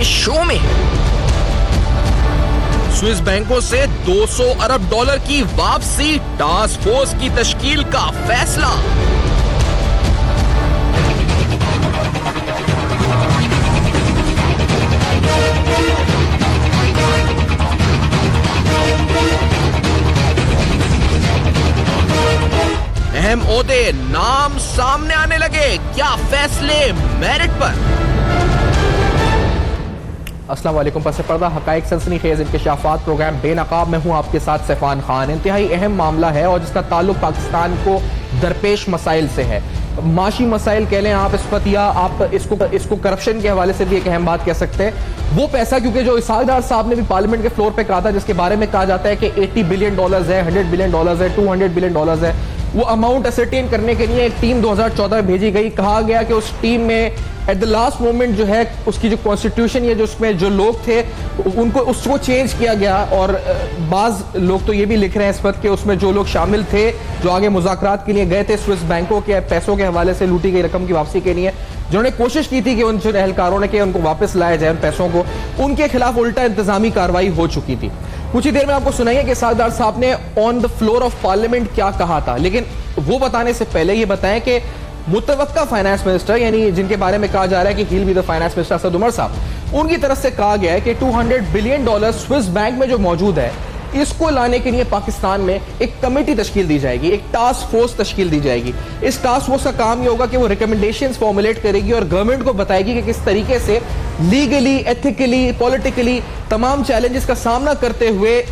के शो में। स्विस बैंकों से 200 अरब डॉलर की वापसी, टास्क फोर्स की तश्कील का फैसला। अहम ओहदे नाम सामने आने लगे, क्या फैसले मेरिट पर? अस्सलाम वालेकुम। पस पर्दा हकाइक सनसनीखेज इंकशाफात प्रोग्राम बेनकाब में हूँ आपके साथ सैफान खान। इंतहाई अहम मामला है और जिसका ताल्लुक पाकिस्तान को दरपेश मसाइल से है। माशी मसाइल कह लें आप इस वक्त, या आप इसको करप्शन के हवाले से भी एक अहम बात कह सकते हैं। वो पैसा क्योंकि जो इसहाक डार साहब ने भी पार्लियामेंट के फ्लोर पे कहा था, जिसके बारे में कहा जाता है कि 80 बिलियन डॉलर्स है, 100 बिलियन डॉलर्स है, 200 बिलियन डॉलर्स है, वो अमाउंट असरटेन करने के लिए एक टीम 2014 में भेजी गई। कहा गया कि उस टीम में एट द लास्ट मोमेंट जो है उसकी जो कॉन्स्टिट्यूशन या जो उसमें जो लोग थे उनको उसको चेंज किया गया। और बाज लोग तो ये भी लिख रहे हैं इस वक्त कि उसमें जो लोग शामिल थे जो आगे मुज़ाकरात के लिए गए थे स्विस बैंकों के पैसों के हवाले से लूटी गई रकम की वापसी के लिए, जिन्होंने कोशिश की थी कि उन जो एहलकारों ने कि उनको वापस लाया जाए उन पैसों को, उनके खिलाफ उल्टा इंतजामी कार्रवाई हो चुकी थी। कुछ ही देर में आपको सुनाइए कि इसहाक डार साहब ने on the floor of parliament क्या कहा था। लेकिन वो बताने से पहले ये बताएं कि मुतवक्का फाइनेंस मिनिस्टर, यानी जिनके बारे में कहा जा रहा है कि he will be the finance minister, Asad Umar साहब, उनकी तरफ से कहा गया है कि 200 बिलियन डॉलर स्विस बैंक में जो मौजूद है, इसको लाने के लिए पाकिस्तान में एक कमेटी तश्कील दी जाएगी, एक टास्क फोर्स तश्कील दी जाएगी। इस टास्क फोर्स का काम ये होगा कि वो रिकमेंडेशंस फॉर्मुलेट करेगी और गवर्नमेंट को बताएगी कि किस तरीके से लीगली, एथिकली, पॉलिटिकली तमाम चैलेंजेस का सामना करते हुए,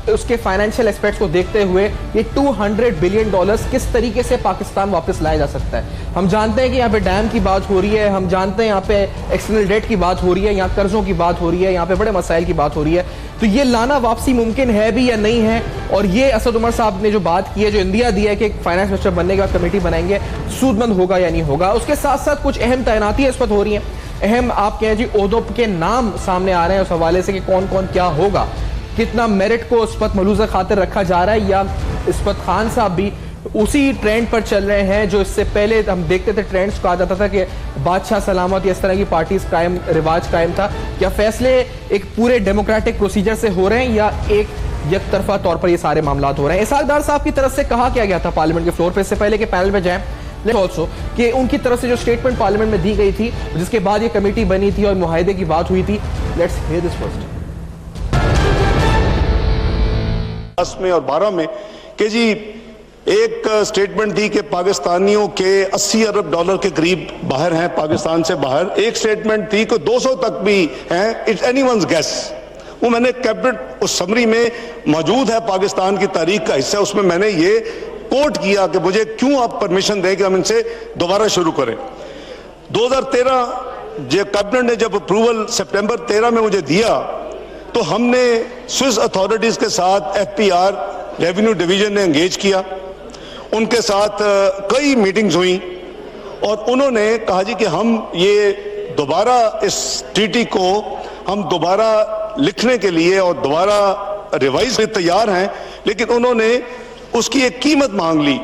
उसके फाइनेंशियल एस्पेक्ट्स को देखते हुए ये 200 बिलियन डॉलर्स किस तरीके से पाकिस्तान वापस लाया जा सकता है। हम जानते हैं कि यहाँ पे डैम की बात हो रही है, हम जानते हैं यहाँ पे एक्सटर्नल डेट की बात हो रही है, यहाँ कर्जों की बात हो रही है, यहाँ पे बड़े मसाइल की बात हो रही है। तो ये लाना वापसी मुमकिन है भी या नहीं है, और ये असद उमर साहब ने जो बात की है, जो इंदिया दिया है कि फाइनेंस मिनिस्टर बनने के बाद कमेटी बनाएंगे, सूदमंद होगा या नहीं होगा। उसके साथ साथ कुछ अहम तैनाती इस वक्त हो रही है, अहम आप कहें जी ओहदों के नाम सामने आ रहे हैं उस हवाले से कि कौन कौन क्या होगा, कितना मेरिट को उस पर मलूज़ खातिर रखा जा रहा है, या इस पर खान साहब भी उसी ट्रेंड पर चल रहे हैं जो इससे पहले हम देखते थे। ट्रेंड्स कहा जाता था कि बादशाह सलामत या इस तरह की पार्टीज कायम, रिवाज कायम था। क्या फैसले एक पूरे डेमोक्रेटिक प्रोसीजर से हो रहे हैं या एक यकतरफा तौर पर ये सारे मामला हो रहे हैं? इसहाक डार साहब की तरफ से कहा क्या गया था पार्लियामेंट के फ्लोर पर, इससे पहले के पैनल में जाएं, ऑल्सो कि उनकी तरफ से जो स्टेटमेंट पार्लियामेंट में दी गई थी, जिसके बाद ये कमेटी बनी थी और मुआहदे की बात हुई थी। Let's hear this first. में और 12 में कि जी एक स्टेटमेंट थी कि पाकिस्तानियों के 80 अरब डॉलर के करीब बाहर हैं, पाकिस्तान से बाहर। एक स्टेटमेंट थी कि 200 तक भी हैं, इट्स एनीवन्स गेस। वो मैंने कैबिनेट उस समरी में मौजूद है, पाकिस्तान की तारीख का हिस्सा, उसमें मैंने ये कोट किया कि मुझे क्यों आप परमिशन दें कि हम इनसे दोबारा शुरू करें। 2013 जो कैबिनेट ने जब अप्रूवल सितंबर 13 में मुझे दिया, तो हमने स्विस अथॉरिटीज के साथ एफपीआर रेवेन्यू डिवीजन ने एंगेज किया, उनके साथ कई मीटिंग्स हुई और उन्होंने कहा जी कि हम ये दोबारा इस ट्रीटी को हम दोबारा लिखने के लिए और दोबारा रिवाइज में तैयार हैं, लेकिन उन्होंने उसकी एक कीमत मांग ली।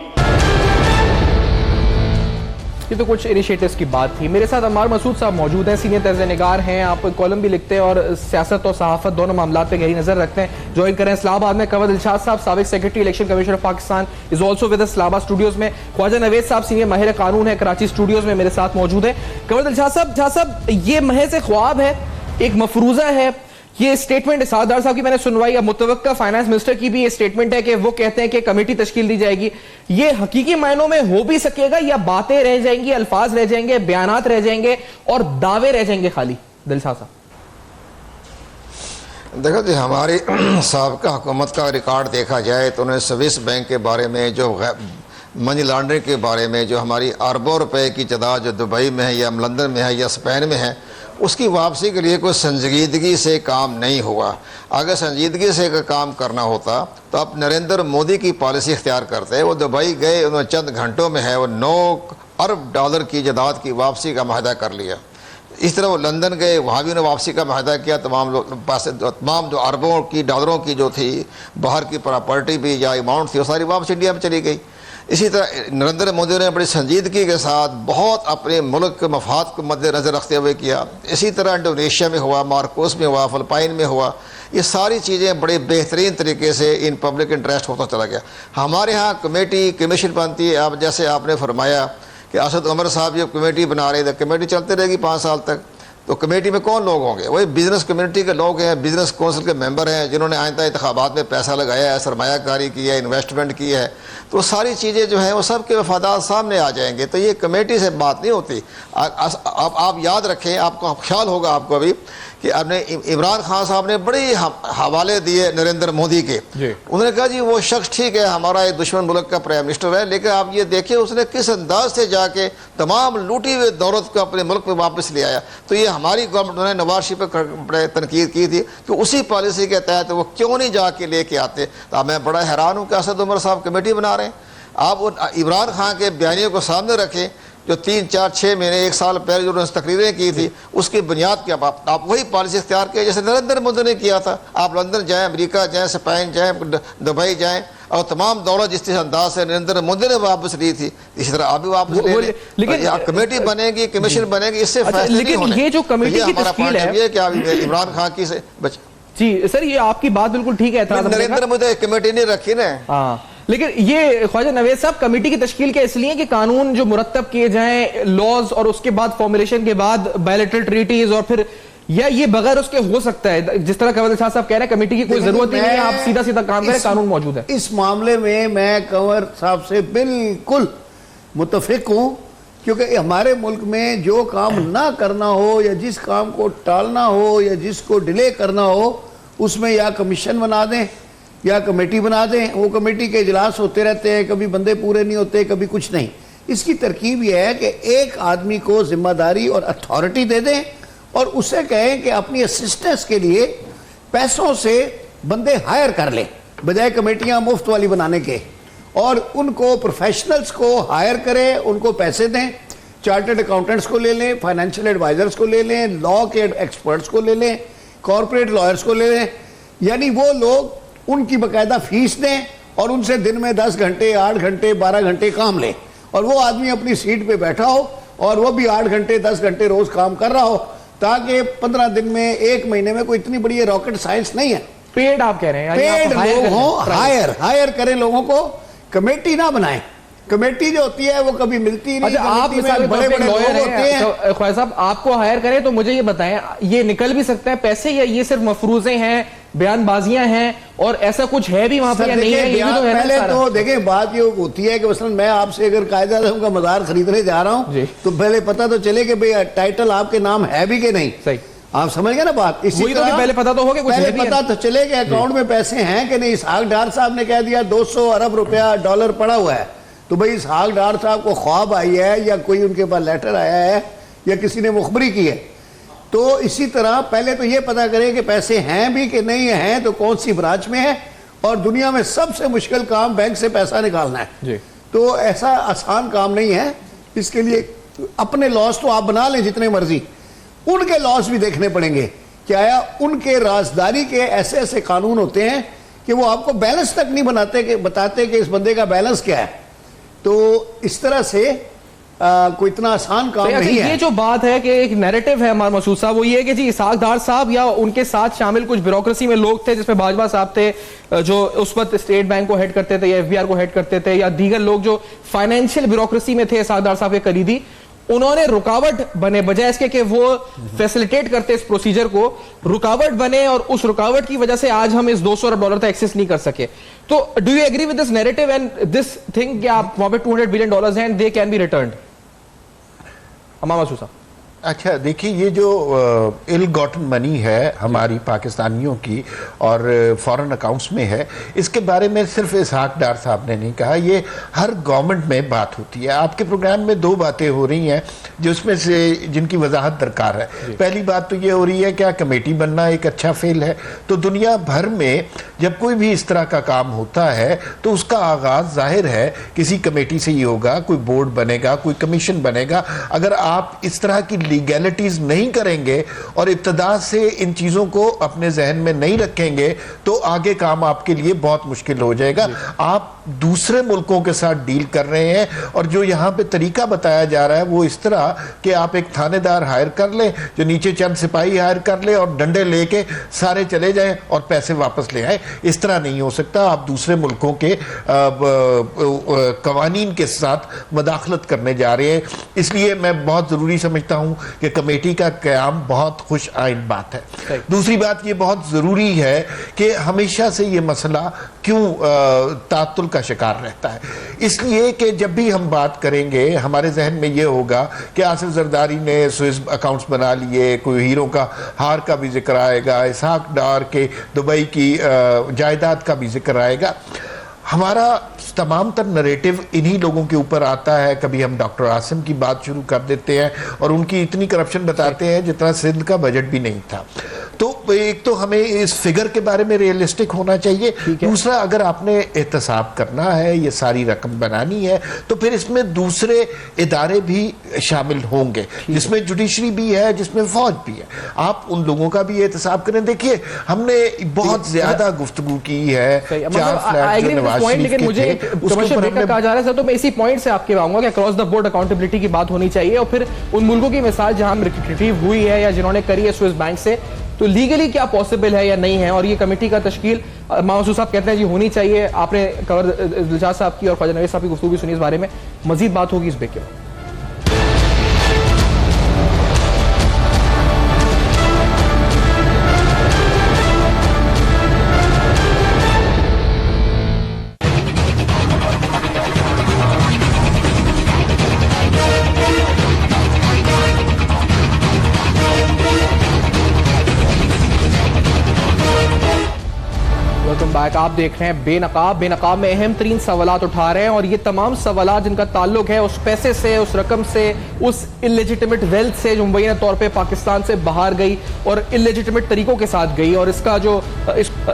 ये तो कुछ इनिशिएटिव्स की बात थी। मेरे साथ अमार मसूद साहब मौजूद हैं, सीनियर तर्ज़निगार हैं, आप कॉलम भी लिखते हैं और सियासत और सहाफत दोनों मामलों पे गहरी नजर रखते हैं। ज्वाइन करें इस्लामाबाद में कंवर दिलशाद साहब, साबिक secretary election commission of Pakistan, is also with Islamabad studios में। ख्वाजा नवेद साहब सीनियर माहिर कानून है, कराची स्टूडियोज में मेरे साथ मौजूद है। कंवर दिलशाद साहब, ये महज ख्वाब है, एक मफरूजा है, ये स्टेटमेंट इसहाक डार साहब की मैंने सुनवाई, अब मुतवक्का फाइनेंस मिनिस्टर की भी ये स्टेटमेंट है कि वो कहते हैं कि कमेटी तश्कील दी जाएगी। ये हकीकी मायनों में हो भी सकेगा या बातें रह जाएंगी, अल्फाज रह जाएंगे, बयानात रह जाएंगे और दावे रह जाएंगे खाली? दिलशाद साहब देखो जी, हमारी साबिका हुकूमत का रिकॉर्ड देखा जाए तो उन्हें स्विस बैंक के बारे में, जो मनी लॉन्ड्रिंग के बारे में, जो हमारी अरबों रुपए की तादाद जो दुबई में है या लंदन में है या स्पेन में है, उसकी वापसी के लिए कोई संजीदगी से काम नहीं हुआ। अगर संजीदगी से काम करना होता तो अब नरेंद्र मोदी की पॉलिसी इख्तियार करते। वो दुबई गए, उन्होंने चंद घंटों में है वो 9 अरब डॉलर की जायदाद की वापसी का माहदा कर लिया। इस तरह वो लंदन गए, वहाँ भी उन्होंने वापसी का माहदा किया। तमाम जो अरबों की डॉलरों की जो थी बाहर की प्रॉपर्टी भी या अमाउंट थी, वो सारी वापस इंडिया में चली गई। इसी तरह नरेंद्र मोदी ने बड़ी संजीदगी के साथ बहुत अपने मुल्क के मफाद को मद्देनज़र रखते हुए किया। इसी तरह इंडोनेशिया में हुआ, मार्कोस में हुआ, फिलिपाइन में हुआ, ये सारी चीज़ें बड़े बेहतरीन तरीके से इन पब्लिक इंटरेस्ट होता चला गया। हमारे यहाँ कमेटी कमीशन बनती है। अब जैसे आपने फरमाया कि असद उमर साहब जब कमेटी बना रहे थे, कमेटी चलती रहेगी 5 साल तक, तो कमेटी में कौन लोग होंगे? वही बिज़नेस कम्युनिटी के लोग हैं, बिज़नेस कौंसिल के मेंबर हैं, जिन्होंने आइंदा इंतखाबात में पैसा लगाया है, सरमायाकारी की है, इन्वेस्टमेंट की है। तो सारी चीज़ें जो हैं वो सब के वफादार सामने आ जाएंगे। तो ये कमेटी से बात नहीं होती। आप याद रखें, आपको ख्याल होगा आपको अभी कि आपने इमरान खान साहब ने बड़े हवाले दिए नरेंद्र मोदी के। उन्होंने कहा जी वो शख्स ठीक है, हमारा एक दुश्मन मुल्क का प्राइम मिनिस्टर है, लेकिन आप ये देखिए उसने किस अंदाज से जाके तमाम लूटी हुई दौलत को अपने मुल्क में वापस ले आया। तो ये हमारी गवर्नमेंट ने नवाज शरीफ पर तनकीद की थी कि उसी पॉलिसी के तहत वो क्यों नहीं जाके लेके आते। तो मैं बड़ा हैरान हूँ कि असद उमर साहब कमेटी बना रहे हैं। आप इमरान खान के बयानियों को सामने रखें जो 3, 4, 6 महीने 1 साल पहले जो उन्होंने तकरीरें की थी, उसकी बुनियाद के आप वही पॉलिसी इख्तियार किया जैसे नरेंद्र मोदी ने किया था। आप लंदन जाएं, अमेरिका जाएं, स्पेन जाएं, दुबई जाएं, और तमाम दौलत जिस अंदाज से नरेंद्र मोदी ने वापस ली थी, इसी तरह आप भी वापस ले लें। लेकिन कमेटी बनेगी, कमीशन बनेगी, इससे फैसले नहीं होने। ये जो कमेटी की तश्कील है कि आप इमरान खान की से बच। जी सर, ये आपकी बात बिल्कुल ठीक है। नरेंद्र मोदी कमेटी नहीं रखी ना। लेकिन ये ख्वाजा नवेद साहब, कमेटी की तश्कील क्या इसलिए कि कानून जो मुरत्तब किए जाएं, लॉज, और उसके बाद फॉर्मुलेशन के बाद बायलैटरल ट्रीटीज, और फिर या ये बगैर उसके हो सकता है? जिस तरह कंवर शाह साहब कह रहे हैं कमेटी की कोई जरूरत ही नहीं है, आप सीधा सीधा काम करें, कानून मौजूद है। इस मामले में मैं कंवर साहब से बिल्कुल मुतफिक हूं, क्योंकि हमारे मुल्क में जो काम ना करना हो या जिस काम को टालना हो या जिसको डिले करना हो, उसमें या कमीशन बना दें या कमेटी बना दें। वो कमेटी के इजलास होते रहते हैं, कभी बंदे पूरे नहीं होते, कभी कुछ नहीं। इसकी तरकीब यह है कि एक आदमी को जिम्मेदारी और अथॉरिटी दे दें और उससे कहें कि अपनी असिस्टेंस के लिए पैसों से बंदे हायर कर लें, बजाय कमेटियां मुफ्त वाली बनाने के, और उनको प्रोफेशनल्स को हायर करें, उनको पैसे दें। चार्टर्ड अकाउंटेंट्स को ले लें, फाइनेंशियल एडवाइजर्स को ले लें, लॉ के एक्सपर्ट्स को ले लें, कॉरपोरेट लॉयर्स को ले लें, यानी वो लोग उनकी बाकायदा फीस दें और उनसे दिन में 10 घंटे, 8 घंटे, 12 घंटे काम लें, और वो आदमी अपनी सीट पे बैठा हो और वो भी 8 घंटे 10 घंटे रोज काम कर रहा हो, ताकि 15 दिन में, 1 महीने में, कोई इतनी बड़ी रॉकेट साइंस नहीं है। पेड आप कह रहे हैं, पेड लोग हों, हायर करें लोगों को, कमेटी ना बनाएं। कमेटी जो होती है वो कभी मिलती नहीं। आप बड़े बड़े लॉयर होते हैं, तो ख्वाजा साहब आपको हायर करें तो मुझे ये बताएं, ये निकल भी सकता है पैसे, या ये सिर्फ मफरूजे हैं, बयानबाजियां हैं, और ऐसा कुछ है भी वहां पर या नहीं है? ये भी तो है। पहले तो देखें, बात ये होती है कि मसलन मैं आपसे अगर कायदा आज़म का मज़ार खरीदने जा रहा हूँ तो पहले पता तो चले कि भाई टाइटल आपके नाम है भी कि नहीं। सही, आप समझ गए ना बात। इसी तो पहले पता तो हो गया, पहले पता तो चले कि अकाउंट में पैसे हैं कि नहीं। इसहाक डार साहब ने कह दिया 200 अरब रुपया डॉलर पड़ा हुआ है, तो भाई इसहाक डार साहब को ख्वाब आई है या कोई उनके पास लेटर आया है या किसी ने मुखबरी की है। तो इसी तरह पहले तो ये पता करें कि पैसे हैं भी कि नहीं हैं, तो कौन सी ब्रांच में है। और दुनिया में सबसे मुश्किल काम बैंक से पैसा निकालना है जी। तो ऐसा आसान काम नहीं है। इसके लिए अपने लॉस तो आप बना लें जितने मर्जी, उनके लॉस भी देखने पड़ेंगे। क्या उनके राजदारी के ऐसे ऐसे कानून होते हैं कि वो आपको बैलेंस तक नहीं बताते कि इस बंदे का बैलेंस क्या है। तो इस तरह से कोई इतना आसान काम नहीं है। ये जो बात है कि एक नैरेटिव है हमारे मसूद साहब, वो ये है कि जी इसहाक डार साहब या उनके साथ शामिल कुछ ब्यूरोक्रेसी में लोग थे, जिसमें बाजवा साहब थे जो उस वक्त स्टेट बैंक को हेड करते थे या एफबीआर को हेड करते थे, या दीगर लोग जो फाइनेंशियल ब्यूरोक्रेसी में थे इसहाक डार साहब के करीबी, उन्होंने रुकावट बने, बजाय इसके कि वो फैसिलिटेट करते इस प्रोसीजर को, रुकावट बने, और उस रुकावट की वजह से आज हम इस 200 अरब डॉलर तक एक्सेस नहीं कर सके। तो do you agree with this narrative and this thing कि आप वहां पे $200 बिलियन हैं and they can be returned? अमामा सूसा। अच्छा देखिए, ये जो इल गॉटन मनी है हमारी पाकिस्तानियों की और फॉरेन अकाउंट्स में है, इसके बारे में सिर्फ इसहाक डार साहब ने नहीं कहा, ये हर गवर्नमेंट में बात होती है। आपके प्रोग्राम में 2 बातें हो रही हैं जिसमें से जिनकी वजाहत दरकार है। पहली बात तो ये हो रही है क्या कमेटी बनना एक अच्छा फेल है। तो दुनिया भर में जब कोई भी इस तरह का काम होता है तो उसका आगाज़ जाहिर है किसी कमेटी से ही होगा, कोई बोर्ड बनेगा, कोई कमीशन बनेगा। अगर आप इस तरह की लीगैलिटीज नहीं करेंगे और इब्तदा से इन चीजों को अपने जहन में नहीं रखेंगे तो आगे काम आपके लिए बहुत मुश्किल हो जाएगा। आप दूसरे मुल्कों के साथ डील कर रहे हैं और जो यहाँ पे तरीका बताया जा रहा है वो इस तरह कि आप एक थानेदार हायर कर लें, जो नीचे चंद सिपाही हायर कर ले और डंडे लेके सारे चले जाएं और पैसे वापस ले आए। इस तरह नहीं हो सकता। आप दूसरे मुल्कों के कवानीन के साथ मदाखलत करने जा रहे हैं। इसलिए मैं बहुत ज़रूरी समझता हूँ कि कमेटी का क़याम बहुत खुश आइन बात है। दूसरी बात ये बहुत ज़रूरी है कि हमेशा से ये मसला क्यों तातुल का शिकार रहता है। इसलिए कि जब भी हम बात करेंगे हमारे जहन में ये होगा कि आसिफ जरदारी ने स्विस अकाउंट्स बना लिए, कोई हीरो का हार का भी जिक्र आएगा, इसहाक डार के दुबई की जायदाद का भी जिक्र आएगा। हमारा तमाम तर नरेटिव इन्हीं लोगों के ऊपर आता है। कभी हम डॉक्टर आसिम की बात शुरू कर देते हैं और उनकी इतनी करप्शन बताते हैं जितना सिंध का बजट भी नहीं था। तो एक तो हमें इस फिगर के बारे में रियलिस्टिक होना चाहिए। दूसरा, अगर आपने एहतसाब करना है, ये सारी रकम बनानी है, तो फिर इसमें दूसरे इदारे भी शामिल होंगे, जिसमें जुडिशरी भी है, जिसमें फौज भी है। आप उन लोगों का भी एहतसाब करें। देखिए, हमने बहुत ज्यादा गुफ्तगू की है। 4 फ्लैट जो नवाज शरीफ के थे, कमर्शियल ब्रेक का कहा जा रहा है। तो मैं इसी पॉइंट से आपके आऊंगा कि अक्रॉस द बोर्ड अकाउंटेबिलिटी की बात होनी चाहिए और फिर उन मुल्कों की मिसाल जहां रिट्रीव हुई है या जिन्होंने करी है स्विस बैंक से, तो लीगली क्या पॉसिबल है या नहीं है। और ये कमेटी का तश्कील मासूद साहब कहते हैं जी होनी चाहिए। आपने कवर दिलशाद साहब की और ख्वाजा नवीद साहब की गुफ्तगू भी सुनी इस बारे में। मजीद बात होगी इस ब्रेक के। आप देख रहे हैं बेनकाब में अहम तरीन सवालात उठा रहे हैं और ये तमाम सवालात जिनका ताल्लुक है उस पैसे से, उस रकम से, उस इलेजिटिमेट वेल्थ से जो मुबैना तौर पे पाकिस्तान से बाहर गई और इलेजिटिमेट तरीकों के साथ गई, और इसका जो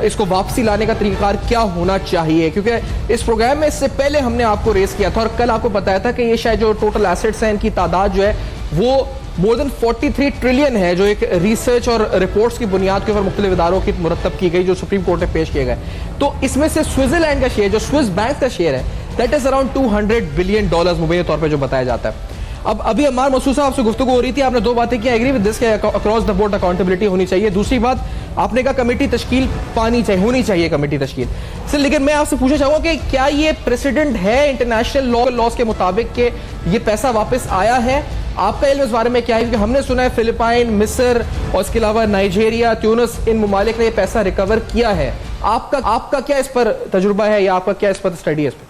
इसको वापसी लाने का तरीकाकार क्या होना चाहिए। क्योंकि इस प्रोग्राम में इससे पहले हमने आपको रेस किया था और कल आपको बताया था कि ये शायद जो टोटल एसेट्स हैं इनकी तादाद जो है वो मोर देन 43 ट्रिलियन है, जो एक रिसर्च और रिपोर्ट्स की बुनियाद के ऊपर मुख्तलिफ इदारों की मुरतब की गई, जो सुप्रीम कोर्ट में पेश किए गए। तो इसमें से स्विट्जरलैंड का शेयर, जो स्विस बैंक का शेयर है, दैट इज अराउंड $200 बिलियन मुबैना तौर पे जो बताया जाता है। अब अभी अम्मार मसूद साहब आपसे गुफ्तगू हो रही थी, आपने 2 बातें की। Agree with this, across the board accountability होनी चाहिए। दूसरी बात, आपने कहा कमेटी तश्कील होनी चाहिए कमेटी तश्कील से। लेकिन मैं आपसे पूछना चाहूंगा कि क्या ये प्रेसिडेंट है इंटरनेशनल लॉज के मुताबिक कि ये पैसा वापस आया है? आपका इल्म इस बारे में क्या है? क्योंकि हमने सुना है फिलिपाइन, मिस्र और इसके अलावा नाइजीरिया, ट्यूनिस, इन मुमालिक ने ये पैसा रिकवर किया है। आपका क्या इस पर तजुर्बा है या आपका क्या इस पर स्टडी है इस पर?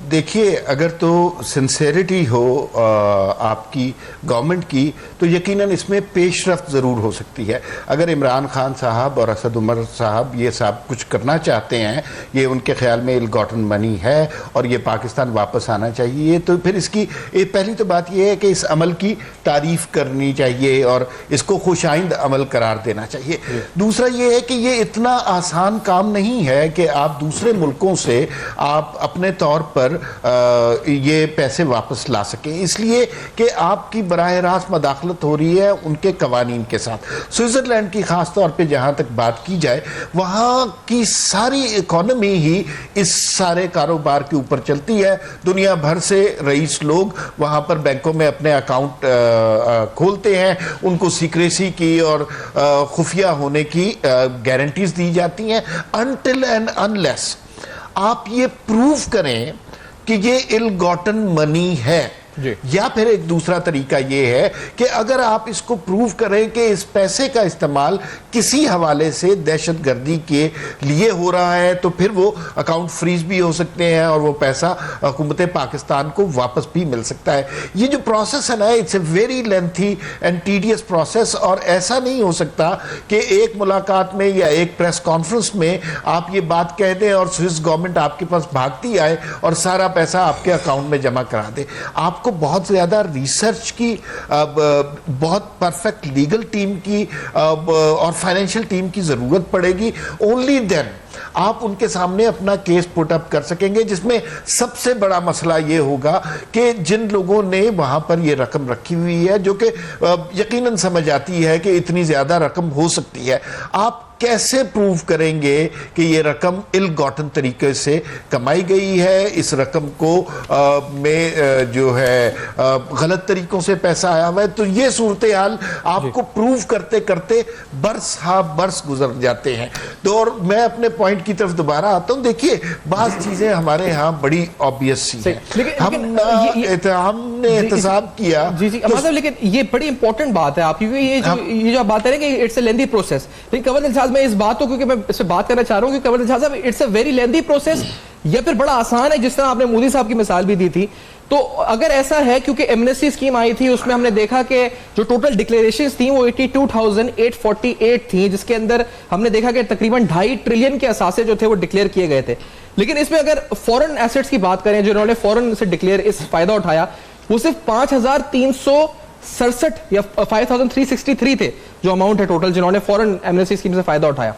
देखिए, अगर तो सिंसेरिटी हो आपकी गवर्नमेंट की तो यकीनन इसमें पेशरफ्त ज़रूर हो सकती है। अगर इमरान खान साहब और असद उमर साहब ये सब कुछ करना चाहते हैं, ये उनके ख्याल में इल गॉटन मनी है और ये पाकिस्तान वापस आना चाहिए, तो फिर इसकी पहली तो बात ये है कि इस अमल की तारीफ़ करनी चाहिए और इसको खुशाइंद अमल करार देना चाहिए। दूसरा ये है कि ये इतना आसान काम नहीं है कि आप दूसरे मुल्कों से आप अपने तौर पर ये पैसे वापस ला सकें, इसलिए कि आपकी बराह रास्त मदाखलत हो रही है उनके कवानीन के साथ। स्विट्जरलैंड की खास तौर पे जहाँ तक बात की जाए, वहाँ की सारी इकोनॉमी ही इस सारे कारोबार के ऊपर चलती है। दुनिया भर से रईस लोग वहाँ पर बैंकों में अपने अकाउंट खोलते हैं, उनको सीक्रेसी की और खुफिया होने की गारंटीज दी जाती हैं। अनटिल एंड अनलेस आप ये प्रूव करें कि ये इल गॉटन मनी है, या फिर एक दूसरा तरीका ये है कि अगर आप इसको प्रूव करें कि इस पैसे का इस्तेमाल किसी हवाले से दहशतगर्दी के लिए हो रहा है, तो फिर वो अकाउंट फ्रीज भी हो सकते हैं और वो पैसा हुकूमत पाकिस्तान को वापस भी मिल सकता है। ये जो प्रोसेस है ना, it's a very lengthy and tedious process, और ऐसा नहीं हो सकता कि एक मुलाकात में या एक प्रेस कॉन्फ्रेंस में आप ये बात कह दें और स्विस गवर्नमेंट आपके पास भागती आए और सारा पैसा आपके अकाउंट में जमा करा दे। आपको बहुत ज्यादा रिसर्च की, बहुत परफेक्ट लीगल टीम की और फाइनेंशियल टीम की जरूरत पड़ेगी। ओनली देन आप उनके सामने अपना केस पुट अप कर सकेंगे, जिसमें सबसे बड़ा मसला ये होगा कि जिन लोगों ने वहां पर ये रकम रखी हुई है, जो कि यकीनन समझ आती है कि इतनी ज्यादा रकम हो सकती है, आप कैसे प्रूव करेंगे कि ये रकम इल गॉटन तरीके से कमाई गई है, इस रकम को में जो है गलत तरीकों से पैसा आया हुआ है? तो ये सूरत हाल आपको प्रूव करते करते बरस गुजर जाते हैं। तो और मैं अपने पॉइंट की तरफ दोबारा आता हूं। देखिए, बात चीजें हमारे यहाँ बड़ी ऑब्वियस सी है, हमने एहतसाब किया। मतलब लेकिन ये बड़ी इंपॉर्टेंट बात है आपकी, ये जो आप बात करें कि इट्स ए लेंथी प्रोसेस। लेकिन कंवर दिलशाद, मैं इस बात को, क्योंकि मैं इस पे बात करना चाह रहा हूं कि कंवर दिलशाद साहब, it's a very lengthy process या फिर बड़ा आसान है, जिस तरह आपने मोदी साहब की मिसाल भी दी थी। तो अगर ऐसा है, क्योंकि एमनेस्टी स्कीम आई थी, उसमें हमने देखा कि जो टोटल डिक्लेरेशंस थी वो 82,848 थी, जिसके अंदर हमने देखा कि तकरीबन 2.5 ट्रिलियन के असासे जो थे वो डिक्लेयर किए गए थे। लेकिन इसमें अगर फॉरेन एसेट्स की बात करें, जिन्होंने फॉरेन से डिक्लेयर इस फायदा उठाया, वो सिर्फ 5,367 या 5,363 थे जो अमाउंट है टोटल, जिन्होंने फॉरेन एमनेस्टी स्कीम से फायदा उठाया।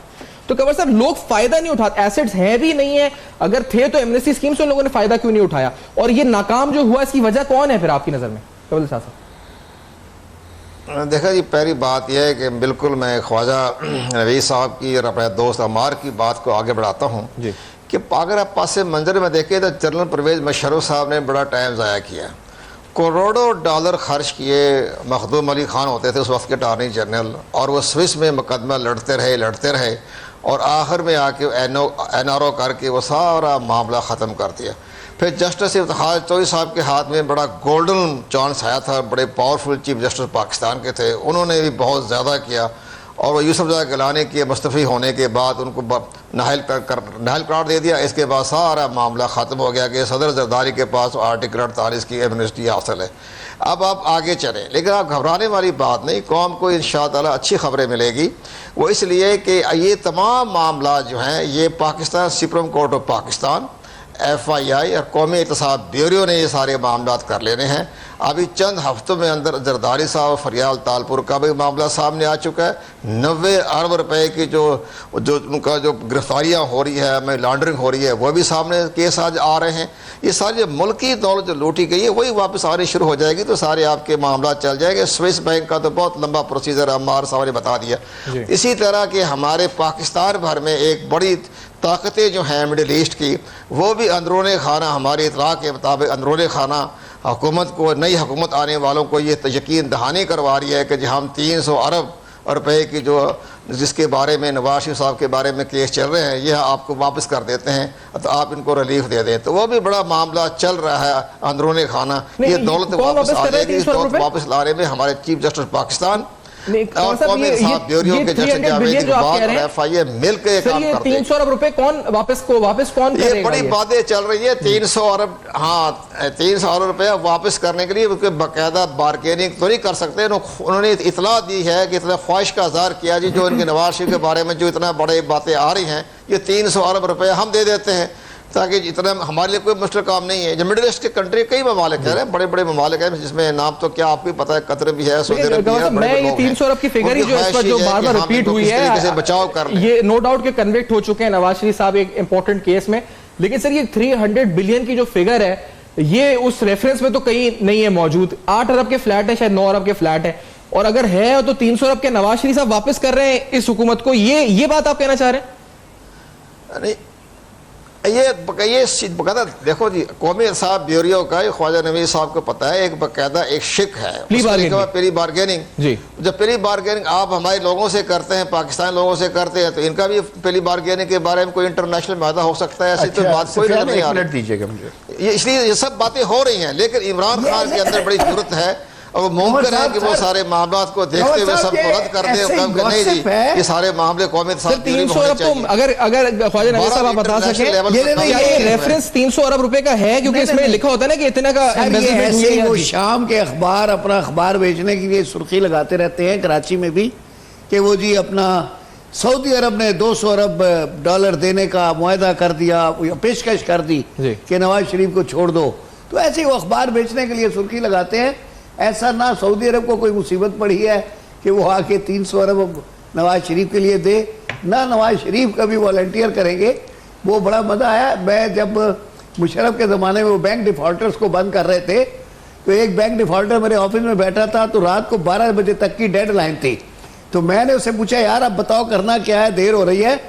तो कंवर साहब, लोग फायदा नहीं उठाते, एसेट्स हैं भी नहीं है, अगर थे तो एमनेस्टी स्कीम से उन लोगों ने फायदा क्यों नहीं उठाया? और ये नाकाम जो हुआ, इसकी वजह कौन है फिर आपकी नजर में, कंवर दिलशाद साहब? देखा जी, पहली बात यह है कि बिल्कुल मैं ख्वाजा नवीद साहब की और अपने दोस्त अमार की बात को आगे बढ़ाता हूँ कि अगर आप पास मंजर में देखें तो जनरल परवेज मुशर्रफ साहब ने बड़ा टाइम ज़ाया किया, करोड़ों डॉलर खर्च किए। मखदूम अली खान होते थे उस वक्त के अटॉर्नी जनरल, और वो स्विस में मुकदमा लड़ते रहे और आखिर में आके NRO करके वो सारा मामला ख़त्म कर दिया। फिर जस्टिस इफ्तिखार चौधरी साहब के हाथ में बड़ा गोल्डन चांस आया था, बड़े पावरफुल चीफ जस्टिस पाकिस्तान के थे, उन्होंने भी बहुत ज़्यादा किया। और वो यूसुफ जहा गिलानी के मुस्तफ़ी होने के बाद उनको नाहल करार दे दिया। इसके बाद सारा मामला ख़त्म हो गया कि सदर जरदारी के पास आर्टिकल 48 की एमनेस्टी हासिल है। अब आप आगे चलें, लेकिन आप घबराने वाली बात नहीं, कौम को इंशाअल्लाह अच्छी खबरें मिलेगी। वो इसलिए कि ये तमाम मामला जो हैं ये Pakistan supreme court of Pakistan, FII और कौमी एहतसाब ब्यूरो ने ये सारे मामला कर लेने हैं। अभी चंद हफ्तों में अंदर जरदारी साहब फरियाल तालपुर का भी मामला सामने आ चुका है। 90 अरब रुपए की जो उनका जो गिरफ्तारियाँ हो रही है, मनी लॉन्ड्रिंग हो रही है, वो भी सामने केस आज आ रहे हैं। ये सारी मुल्की दौलत जो लूटी गई है वही वापस आनी शुरू हो जाएगी, तो सारे आपके मामला चल जाएंगे। स्विस बैंक का तो बहुत लंबा प्रोसीजर अम्मार साहब ने बता दिया। इसी तरह के हमारे पाकिस्तान भर में एक बड़ी ताकतें जो हैं मिडिल ईस्ट की, वो भी अंदरूनी खाना, हमारी इतला के मुताबिक अंदरूनी खाना हुकूमत को, नई हुकूमत आने वालों को ये यकीन दहानी करवा रही है कि जो हम 300 अरब रुपए की जो जिसके बारे में नवाज शरीफ साहब के बारे में केस चल रहे हैं, यह आपको वापस कर देते हैं, तो आप इनको रिलीफ दे दें। तो वो भी बड़ा मामला चल रहा है अंदरूनी खाना। ये दौलत वापस आ जाएगी, इस दौलत वापस लाने में हमारे चीफ जस्टिस पाकिस्तान और कौमी इंसाफ ब्यूरो के जस्टिस जावेद इकबाल और FII मिलकर ये काम करते हैं। 300 अरब रुपए कौन वापस कौन करेगा? ये बड़ी बातें चल रही है। 300 अरब, हाँ 300 अरब रुपया वापस करने के लिए उनके बाकायदा बारगेनिंग तो नहीं कर सकते। उन्होंने इतला दी है कि इतना ख्वाहिश का इज़हार किया जी, जो इनके नवाज शरीफ के बारे में जो इतना बड़े बातें आ रही हैं, ये 300 अरब रुपया हम दे देते हैं, ताकि इतना हमारे लिए कोई मुश्किल काम नहीं है। जो मिडिल ईस्ट के कंट्री कई ममालिक कह रहे हैं, बड़े बड़े ममालिक हैं, जिसमें नाम तो क्या आपको पता है, कतर भी है, सऊदी अरब भी है, बड़े लोग हैं। 300 अरब की फिगर ही जो इस पर जो बार-बार रिपीट हुई है, बचाव कर ले, ये नो डाउट के कन्विक्ट हो चुके हैं नवाज शरीफ साहब एक इंपॉर्टेंट केस में। लेकिन सर, ये 300 बिलियन की जो फिगर है, ये उस रेफरेंस में तो कहीं नहीं है मौजूद। 8 अरब के फ्लैट है, शायद 9 अरब के फ्लैट है, और अगर है तो 300 अरब के नवाज शरीफ साहब वापस कर रहे हैं इस हुकूमत को। ये बात आप कहना चाह रहे हैं? ये बकायदा देखो जी, कौमी इंसाफ ब्यूरो का ख्वाजा नवीद साहब को पता है, एक बकायदा एक शिक है प्री बार्गेनिंग जी। जब प्री बार्गेनिंग आप हमारे लोगों से करते हैं, पाकिस्तान लोगों से करते हैं, तो इनका भी प्री बार्गेनिंग के बारे में कोई इंटरनेशनल मादा हो सकता है। ऐसी तो बात कोई नहीं आ रही, इसलिए ये सब बातें हो रही हैं। लेकिन इमरान खान के अंदर बड़ी जरूरत है, और मुमकिन है कि वो सारे मामला को देखते हुए सबको रद्द कर दे। नहीं जी, ये सारे मामले कौमी 300 अरब तो अगर ख्वाजा नवीद साहब आप बता सकें, ये रेफरेंस 300 अरब रुपए का है, क्योंकि इसमें लिखा होता है ना कि इतना का वो शाम के अखबार अपना अखबार बेचने के लिए सुर्खी लगाते रहते हैं कराची में भी, कि वो जी अपना सऊदी अरब ने 200 अरब डॉलर देने का मुआहदा कर दिया, पेशकश कर दी कि नवाज शरीफ को छोड़ दो। तो ऐसे वो अखबार बेचने के लिए सुर्खी लगाते हैं। ऐसा ना सऊदी अरब को कोई मुसीबत पड़ी है कि वो आके 300 अरब नवाज शरीफ के लिए दे, ना नवाज शरीफ कभी वॉलंटियर करेंगे। वो बड़ा मजा आया, मैं जब मुशर्रफ के ज़माने में वो बैंक डिफॉल्टर्स को बंद कर रहे थे, तो एक बैंक डिफॉल्टर मेरे ऑफिस में बैठा था, तो रात को 12 बजे तक की डेडलाइन थी। तो मैंने उससे पूछा, यार अब बताओ करना क्या है, देर हो रही है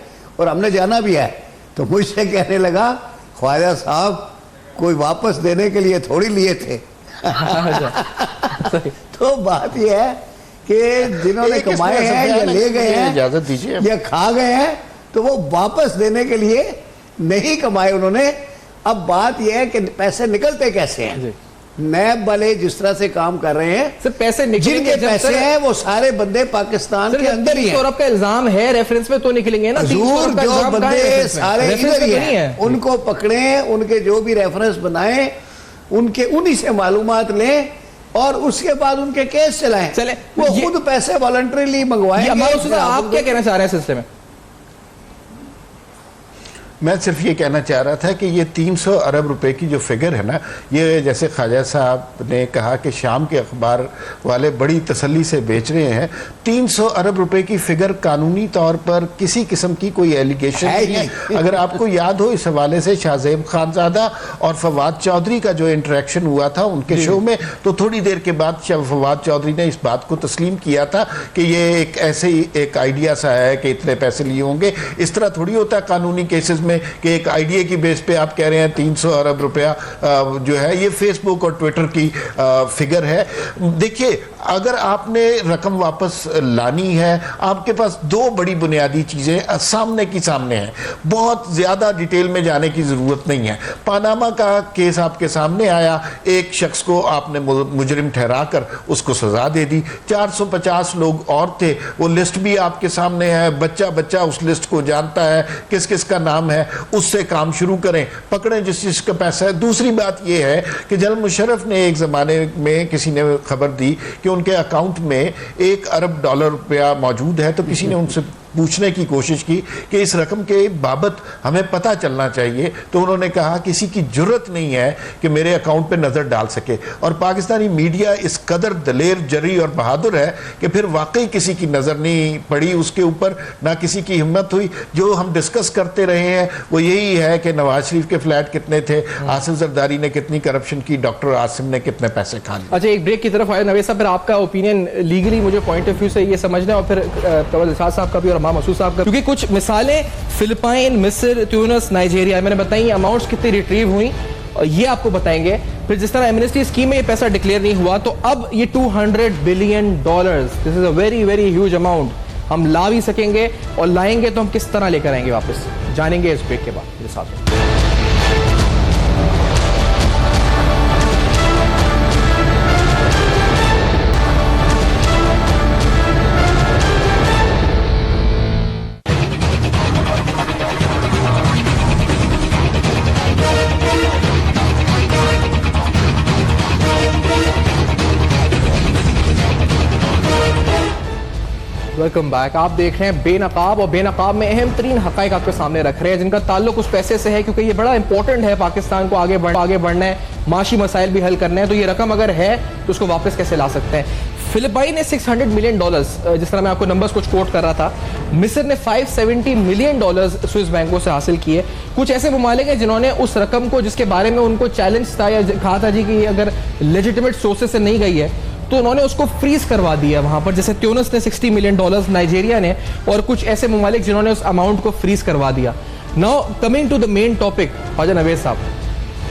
और हमने जाना भी है। तो मुझसे कहने लगा, ख्वाजा साहब कोई वापस देने के लिए थोड़ी लिए थे। तो बात यह है कि जिन्होंने कमाए हैं या ले गए हैं, इजाजत दीजिए, या खा गए हैं, तो वो वापस देने के लिए नहीं कमाए उन्होंने। अब बात यह है कि पैसे निकलते कैसे हैं। नैब वाले जिस तरह से काम कर रहे हैं, सिर्फ पैसे जिनके पैसे हैं वो सारे बंदे पाकिस्तान के अंदर ही हैं। 300 अरब का इल्जाम है, रेफरेंस में तो निकलेंगे ना। हुजूर जो बंदे सारे इधर ही हैं, उनको पकड़े, उनके जो भी रेफरेंस बनाए, उनके उन्हीं से मालूमात लें और उसके बाद उनके केस चलाएं। चले वो खुद पैसे वॉलंटरीली मंगवाएंगे। आप क्या कहना चाह रहे हैं सिलसिले में? मैं सिर्फ ये कहना चाह रहा था कि ये 300 अरब रुपए की जो फिगर है ना, ये जैसे ख्वाजा साहब ने कहा कि शाम के अखबार वाले बड़ी तसल्ली से बेच रहे हैं। 300 अरब रुपए की फिगर कानूनी तौर पर किसी किस्म की कोई एलिगेशन नहीं है। अगर आपको याद हो, इस हवाले से शाहजेब खानजादा और फवाद चौधरी का जो इंटरेक्शन हुआ था उनके शो में, तो थोड़ी देर के बाद फवाद चौधरी ने इस बात को तस्लीम किया था कि ये एक ऐसे ही एक आइडिया सा है कि इतने पैसे लिए होंगे। इस तरह थोड़ी होता है कानूनी केसेस में कि एक आइडिया की बेस पे आप कह रहे हैं 300 अरब रुपया जो है, ये फेसबुक और ट्विटर की फिगर है। देखिए, अगर आपने रकम वापस लानी है, आपके पास दो बड़ी बुनियादी चीजें सामने की सामने हैं। बहुत ज्यादा डिटेल में जाने की जरूरत नहीं है। पानामा का केस आपके सामने आया, एक शख्स को आपने मुजरिम ठहरा कर उसको सजा दे दी। 450 लोग और थे, वो लिस्ट भी आपके सामने है। बच्चा बच्चा उस लिस्ट को जानता है, किस किस का नाम है, उससे काम शुरू करें, पकड़ें जिस जिसका पैसा है। दूसरी बात यह है कि जनरल मुशर्रफ ने एक जमाने में किसी ने खबर दी कि उनके अकाउंट में $1 अरब रुपया मौजूद है, तो किसी ने उनसे पूछने की कोशिश की कि इस रकम के बाबत हमें पता चलना चाहिए। तो उन्होंने कहा किसी की जुर्रत नहीं है कि मेरे अकाउंट पे नजर डाल सके। और पाकिस्तानी मीडिया इस कदर दलेर, जरी और बहादुर है कि फिर वाकई किसी की नजर नहीं पड़ी उसके ऊपर, ना किसी की हिम्मत हुई। जो हम डिस्कस करते रहे हैं वो यही है कि नवाज शरीफ के फ्लैट कितने थे, आसिफ जरदारी ने कितनी करप्शन की, डॉक्टर आसिम ने कितने पैसे खा लिए। अच्छा, एक ब्रेक की तरफ आए नवेद साहब, फिर आपका ओपिनियन लीगली मुझे पॉइंट ऑफ व्यू से ये समझना है, और फिर कमल इरशाद साहब का भी और मसूद साहब का, क्योंकि कुछ मिसालें फिलिपाइन, मिस्र, ट्यूनिस, नाइजीरिया मैंने बताई, अमाउंट्स कितनी रिट्रीव हुई ये आपको बताएंगे। फिर जिस तरह एमनेस्टी स्कीम में ये पैसा डिक्लेयर नहीं हुआ, तो अब ये $200 billion, this is a very very huge amount, हम ला भी सकेंगे, और लाएंगे तो हम किस तरह लेकर आएंगे वापस, जानेंगे इस ब्रेक के बाद मेरे साथ। Welcome back. आप देख रहे हैं बेनकाब, और बेनकाब में अहम तरीन हक़ाइक़ आपके सामने रख रहे हैं जिनका ताल्लुक उस पैसे से है, क्योंकि ये बड़ा इंपॉर्टेंट है। पाकिस्तान को आगे बढ़ना है, माशी मसाइल भी हल करने हैं, तो ये रकम अगर है तो उसको वापस कैसे ला सकते हैं। फिलिपाइन ने $600 मिलियन, जिस तरह मैं आपको नंबर्स कुछ कोट कर रहा था, मिस्र ने $570 मिलियन स्विस बैंकों से हासिल किए। कुछ ऐसे ममालिक हैं जिन्होंने उस रकम को, जिसके बारे में उनको चैलेंज था या कहा था जी कि अगर लेजिटिमेट सोर्सेज से नहीं गई है, तो उन्होंने उसको फ्रीज करवा दिया वहां पर, जैसे ट्यूनिस ने $60 मिलियन, नाइजीरिया ने, और कुछ ऐसे ममालिक जिन्होंने उस अमाउंट को फ्रीज करवा दिया। Now coming to the main topic, Khwaja Naveed साहब,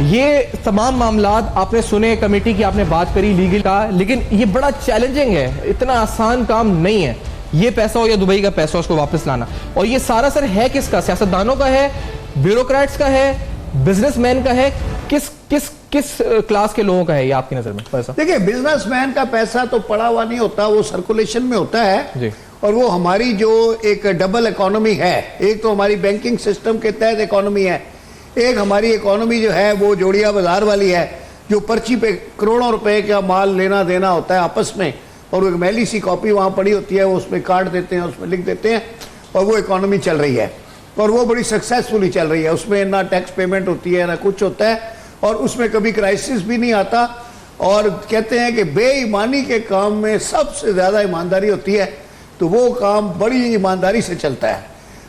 ये तमाम मामलात आपने सुने, कमेटी की आपने बात करी, लीगल का, लेकिन ये बड़ा चैलेंजिंग है, इतना आसान काम नहीं है ये पैसा हो या दुबई का पैसा उसको वापस लाना। और ये सारा सर है किसका? सियासतदानों का है, ब्यूरोक्रेट्स का है, बिजनेसमैन का है, किस क्लास के लोगों का है ये आपकी नजर में पैसा? देखिए, बिजनेसमैन का पैसा तो पड़ा हुआ नहीं होता, वो सर्कुलेशन में होता है जी। और वो हमारी जो एक डबल इकोनॉमी है, एक तो हमारी बैंकिंग सिस्टम के तहत इकोनॉमी है, एक हमारी इकोनॉमी जो है वो जोड़िया बाजार वाली है, जो पर्ची पे करोड़ों रुपए का माल लेना देना होता है आपस में, और वो एक मैली सी कॉपी वहाँ पड़ी होती है, वो उसमें काट देते हैं, उसमें लिख देते हैं, और वो इकोनॉमी चल रही है, और वो बड़ी सक्सेसफुली चल रही है। उसमें ना टैक्स पेमेंट होती है ना कुछ होता है, और उसमें कभी क्राइसिस भी नहीं आता। और कहते हैं कि बेईमानी के काम में सबसे ज़्यादा ईमानदारी होती है, तो वो काम बड़ी ईमानदारी से चलता है।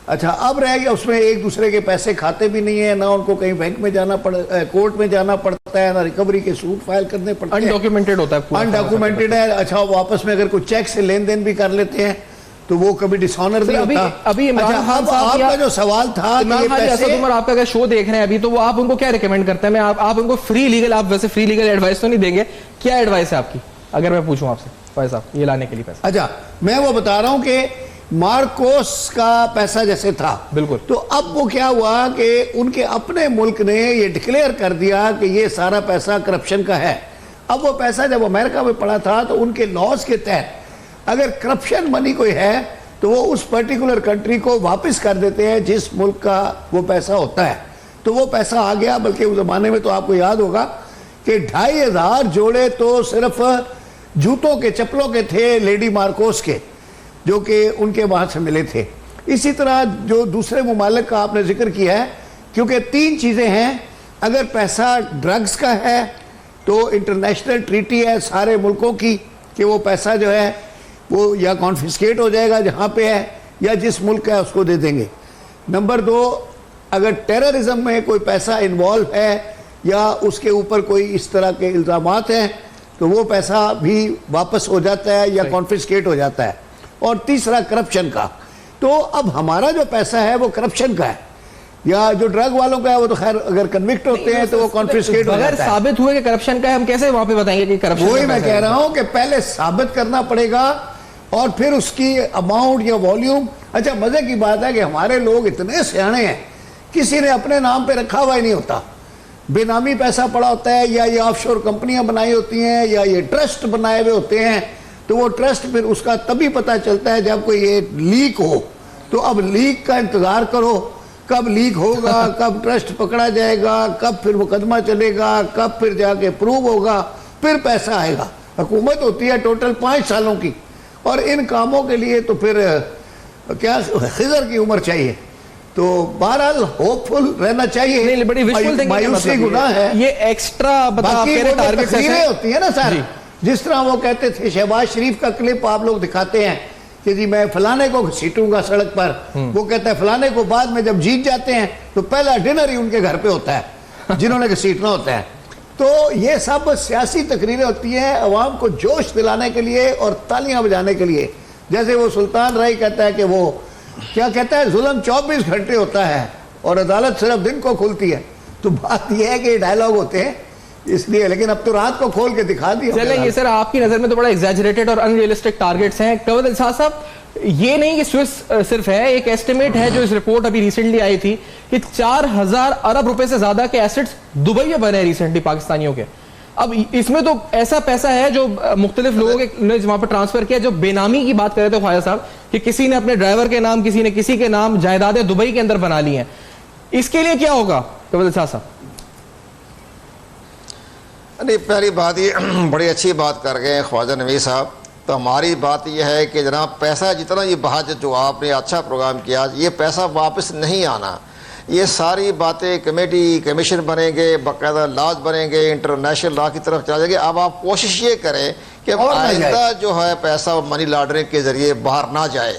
अच्छा, अब रह गया उसमें एक दूसरे के पैसे खाते भी नहीं है, ना उनको कहीं बैंक में जाना कोर्ट में जाना पड़ता है, ना रिकवरी के सूट फाइल करने पड़ते हैं, अनडॉक्यूमेंटेड होता है, अनडॉक्यूमेंटेड है। अच्छा, वापस में अगर कोई चेक से लेन देन भी कर लेते हैं तो वो कभी डिसऑनर नहीं होता। अभी इमरान खान साहब आपका जो सवाल था कि ये पैसे, उमर आपका अगर शो देख रहे हैं अभी, तो वो आप उनको क्या रिकमेंड करते हैं? आप उनको फ्री लीगल, आप वैसे फ्री लीगल एडवाइस तो नहीं देंगे, क्या एडवाइस है आपकी अगर मैं पूछूं आपसे फैज साहब ये लाने के लिए पैसा? अच्छा, मैं वो बता रहा हूं कि मार्कोस का पैसा जैसे था, बिल्कुल, तो अब वो क्या हुआ कि उनके अपने मुल्क ने ये डिक्लेयर कर दिया कि ये सारा पैसा करप्शन का है। अब वो पैसा जब अमेरिका में पड़ा था तो उनके लॉज के तहत अगर करप्शन मनी कोई है तो वो उस पर्टिकुलर कंट्री को वापस कर देते हैं जिस मुल्क का वो पैसा होता है। तो वो पैसा आ गया, बल्कि उस जमाने में तो आपको याद होगा कि 2500 जोड़े तो सिर्फ जूतों के, चप्पलों के थे लेडी मार्कोस के, जो कि उनके वहां से मिले थे। इसी तरह जो दूसरे मुमालिक का आपने जिक्र किया है, क्योंकि 3 चीजें हैं, अगर पैसा ड्रग्स का है तो इंटरनेशनल ट्रीटी है सारे मुल्कों की कि वो पैसा जो है वो या कॉन्फिस्केट हो जाएगा जहां पे है, या जिस मुल्क का है उसको दे देंगे। नंबर 2, अगर टेररिज्म में कोई पैसा इन्वॉल्व है या उसके ऊपर कोई इस तरह के इल्जामात हैं तो वो पैसा भी वापस हो जाता है या कॉन्फिस्केट हो जाता है। और तीसरा, करप्शन का। तो अब हमारा जो पैसा है वो करप्शन का है, या जो ड्रग वालों का है वो तो खैर अगर कन्विक्ट होते हैं तो वो कॉन्फिस्केट हो जाता है। अगर साबित हुए कि करप्शन का है, हम कैसे वहां पे बताएंगे कि करप्शन? वही मैं कह रहा हूं कि पहले साबित करना पड़ेगा और फिर उसकी अमाउंट या वॉल्यूम। अच्छा, मजे की बात है कि हमारे लोग इतने सियाने हैं, किसी ने अपने नाम पे रखा हुआ ही नहीं होता, बेनामी पैसा पड़ा होता है, या ये ऑफशोर कंपनियां बनाई होती हैं, या ये ट्रस्ट बनाए हुए होते हैं। तो वो ट्रस्ट फिर उसका तभी पता चलता है जब कोई ये लीक हो। तो अब लीक का इंतजार करो, कब लीक होगा, कब ट्रस्ट पकड़ा जाएगा, कब फिर मुकदमा चलेगा, कब फिर जाके प्रूव होगा, फिर पैसा आएगा। हुकूमत होती है टोटल 5 सालों की, और इन कामों के लिए तो फिर क्या खिजर की उम्र चाहिए। तो बहरहाल होपफुल रहना चाहिए। नहीं, बड़ी मायूसी गुनाह है ये एक्स्ट्रा टारगेट होती है ना सर। जिस तरह वो कहते थे, शहबाज शरीफ का क्लिप आप लोग दिखाते हैं कि जी मैं फलाने को घसीटूंगा सड़क पर, वो कहता है फलाने को बाद में जब जीत जाते हैं तो पहला डिनर ही उनके घर पे होता है जिन्होंने घसीटना होता है। तो ये सब सियासी तकरीरें होती हैं अवाम को जोश दिलाने के लिए और तालियां बजाने के लिए। जैसे वो सुल्तान राय कहता है कि वो क्या कहता है, जुल्म 24 घंटे होता है और अदालत सिर्फ दिन को खुलती है। तो बात यह है कि डायलॉग होते हैं इसलिए, लेकिन अब तो रात को खोल के दिखा दिया। चलें, ये सर आपकी नजर में तो बड़ा एग्जैजरेटेड और अनरियलिस्टिक टारगेट्स हैं। कंवर दिलशाद साहब, ये नहीं कि स्विस सिर्फ है, एक एस्टिमेट है जो इस रिपोर्ट अभी रिसेंटली आई थी कि 4000 अरब रुपए से ज्यादा के एसेट्स दुबई में बने रिसेंटली पाकिस्तानियों के। अब इसमें तो ऐसा पैसा है जो मुख्तलिफ लोगों के ने वहां पर ट्रांसफर किया। जो बेनामी की बात कर रहे थे ख्वाजा साहब कि किसी ने अपने ड्राइवर के नाम, किसी ने किसी के नाम जायदादें दुबई के अंदर बना ली हैं, इसके लिए क्या होगा कंवर दिलशाद साहब? नहीं, पहली बात ये बड़ी अच्छी बात कर गए ख्वाजा नवीस साहब। तो हमारी बात यह है कि जनाब पैसा जितना ये बहाज जो आपने अच्छा प्रोग्राम किया, ये पैसा वापस नहीं आना। ये सारी बातें कमेटी कमीशन बनेंगे, बाकायदा लॉज बनेंगे, इंटरनेशनल लॉ की तरफ चला जाएंगे। अब आप कोशिश ये करें कि आइंदा जो है पैसा मनी लॉन्ड्रिंग के जरिए बाहर ना जाए।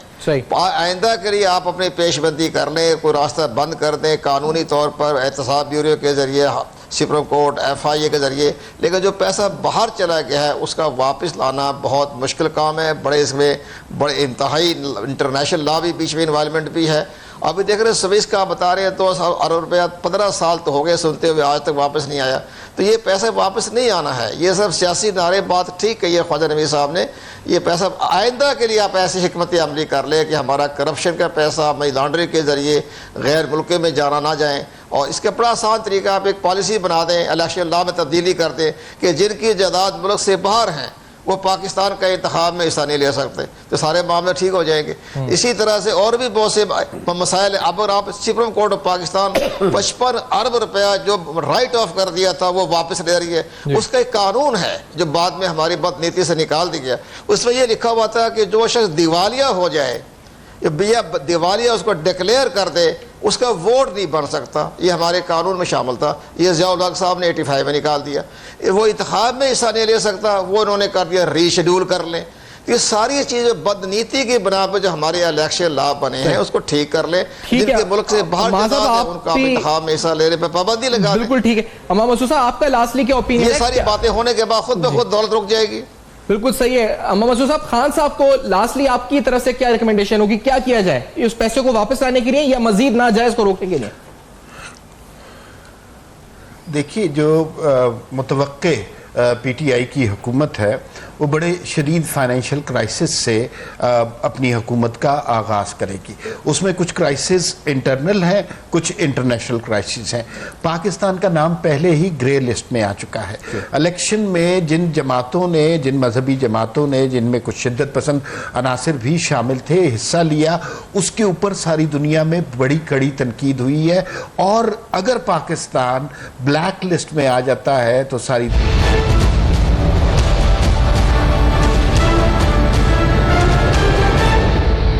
आइंदा के लिए आप अपनी पेशबंदी कर लें, कोई रास्ता बंद कर दें कानूनी तौर पर एहतसाब ब्यूरो के जरिए, सुप्रीम कोर्ट, FIA के जरिए। लेकिन जो पैसा बाहर चला गया है उसका वापस लाना बहुत मुश्किल काम है। बड़े इसमें बड़े इंतहाई इंटरनेशनल लॉ भी बीच में इन्वॉल्वमेंट भी है। अभी देख रहे स्विस का बता रहे हैं 2 अरब रुपया 15 साल तो हो गए सुनते हुए, आज तक वापस नहीं आया। तो ये पैसा वापस नहीं आना है। ये सब सियासी नारे बात ठीक कही है ख्वाजा नवीस साहब ने। ये पैसा आइंदा के लिए आप ऐसी हिकमत अमली कर ले कि हमारा करप्शन का पैसा मनी लॉन्ड्रिंग के जरिए गैर मुल्क में जाना ना जाए। और इसका बड़ा आसान तरीका, आप एक पॉलिसी बना दें, इलेक्शन लॉ में तब्दीली कर दें कि जिनकी जायदाद मुल्क से बाहर हैं वो पाकिस्तान का इंतखाब में हिस्सा नहीं ले सकते, तो सारे मामले ठीक हो जाएंगे। इसी तरह से और भी बहुत से मसाइल। अब अगर आप सुप्रीम कोर्ट ऑफ पाकिस्तान 55 अरब रुपया जो राइट ऑफ कर दिया था वो वापस ले रही है, उसका एक कानून है जो बाद में हमारी बदनीति से निकाल दिया गया। उसमें यह लिखा हुआ था कि जो शख्स दिवालिया हो जाए या दिवालिया उसको डिक्लेयर कर दे, उसका वोट नहीं बन सकता। ये हमारे कानून में शामिल था। ये ज़ियाउल हक साहब ने 85 में निकाल दिया। वो इंतखाब में हिस्सा नहीं ले सकता, वो उन्होंने कर दिया रीशेड्यूल कर लें तो ये सारी चीजें बदनीति की बना पर जो हमारे इलेक्शन लॉ बने हैं उसको ठीक कर ले। ठीक है। जिनके मुल्क से बाहर माज़ जाता है आप उनका भी- इंतखाब में हिस्सा लेने पर पाबंदी लगा दें। बिल्कुल ठीक है। अम्मा मसूद साहब, आपका लास्टली क्या ओपिनियन ये है? सारी बातें होने के बाद खुद ब खुद दौलत रुक जाएगी। बिल्कुल सही है। अम्मा मसूद साहब, खान साहब को लास्टली आपकी तरफ से क्या रिकमेंडेशन होगी, क्या किया जाए उस पैसे को वापस लाने के लिए या मजीद नाजायज को रोकने के लिए? देखिए, जो मुतवक्के पीटीआई की हुकूमत है वो बड़े शदीद फाइनेंशियल क्राइसिस से अपनी हुकूमत का आगाज़ करेगी। उसमें कुछ क्राइसिस इंटरनल हैं, कुछ इंटरनेशनल क्राइसिस हैं। पाकिस्तान का नाम पहले ही ग्रे लिस्ट में आ चुका है। इलेक्शन में जिन जमातों ने, जिन मजहबी जमातों ने, जिनमें कुछ शिद्दत पसंद अनासिर भी शामिल थे, हिस्सा लिया, उसके ऊपर सारी दुनिया में बड़ी कड़ी तनकीद हुई है। और अगर पाकिस्तान ब्लैक लिस्ट में आ जाता है तो सारी